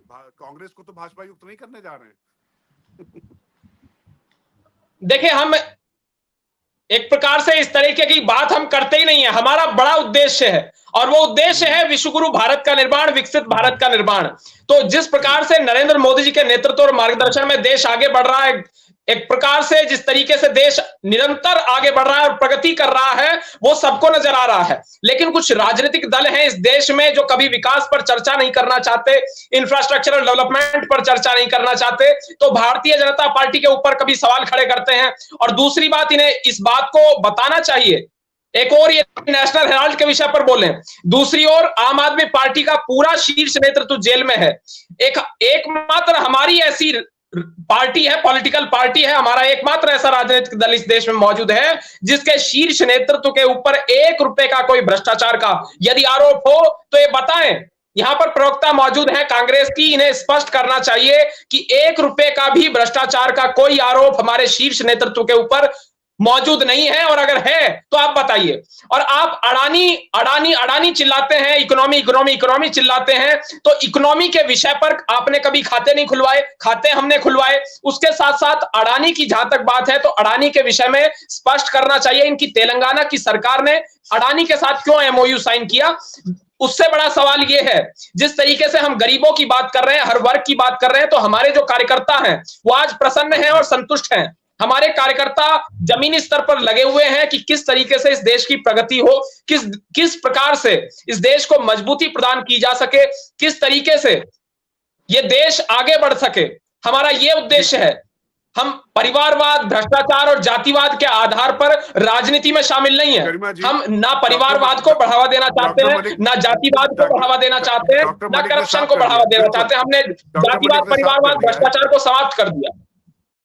कांग्रेस को तो भाजपा युक्त नहीं करने जा रहे हैं। देखिए, हम एक प्रकार से इस तरीके की बात हम करते ही नहीं है। हमारा बड़ा उद्देश्य है, और वो उद्देश्य है विश्वगुरु भारत का निर्माण, विकसित भारत का निर्माण। तो जिस प्रकार से नरेंद्र मोदी जी के नेतृत्व और मार्गदर्शन में देश आगे बढ़ रहा है, एक प्रकार से जिस तरीके से देश निरंतर आगे बढ़ रहा है और प्रगति कर रहा है, वो सबको नजर आ रहा है। लेकिन कुछ राजनीतिक दल हैं इस देश में जो कभी विकास पर चर्चा नहीं करना चाहते, इंफ्रास्ट्रक्चरल डेवलपमेंट पर चर्चा नहीं करना चाहते, तो भारतीय जनता पार्टी के ऊपर कभी सवाल खड़े करते हैं। और दूसरी बात, इन्हें इस बात को बताना चाहिए, एक और ये नेशनल हेराल्ड के विषय पर बोले, दूसरी ओर आम आदमी पार्टी का पूरा शीर्ष नेतृत्व जेल में है। एकमात्र हमारी ऐसी पार्टी है, पॉलिटिकल पार्टी है, हमारा एकमात्र ऐसा राजनीतिक दल इस देश में मौजूद है जिसके शीर्ष नेतृत्व के ऊपर 1 रुपए का कोई भ्रष्टाचार का यदि आरोप हो तो ये बताएं। यहां पर प्रवक्ता मौजूद है कांग्रेस की, इन्हें स्पष्ट करना चाहिए कि 1 रुपए का भी भ्रष्टाचार का कोई आरोप हमारे शीर्ष नेतृत्व के ऊपर मौजूद नहीं है, और अगर है तो आप बताइए। और आप अडानी चिल्लाते हैं, इकोनॉमी चिल्लाते हैं, तो इकोनॉमी के विषय पर आपने कभी खाते नहीं खुलवाए? खाते हमने खुलवाए। उसके साथ साथ अडानी की जहां तक बात है, तो अडानी के विषय में स्पष्ट करना चाहिए, इनकी तेलंगाना की सरकार ने अडानी के साथ क्यों एमओयू साइन किया? उससे बड़ा सवाल यह है, जिस तरीके से हम गरीबों की बात कर रहे हैं, हर वर्ग की बात कर रहे हैं, तो हमारे जो कार्यकर्ता हैं वो आज प्रसन्न हैं और संतुष्ट हैं। हमारे कार्यकर्ता जमीनी स्तर पर लगे हुए हैं कि किस तरीके से इस देश की प्रगति हो, किस प्रकार से इस देश को मजबूती प्रदान की जा सके, किस तरीके से ये देश आगे बढ़ सके। हमारा ये उद्देश्य है। हम परिवारवाद, भ्रष्टाचार और जातिवाद के आधार पर राजनीति में शामिल नहीं है। हम ना परिवारवाद को बढ़ावा देना चाहते हैं, ना जातिवाद को बढ़ावा देना चाहते हैं, ना करप्शन को बढ़ावा देना चाहते हैं। हमने जातिवाद, परिवारवाद, भ्रष्टाचार को समाप्त कर दिया।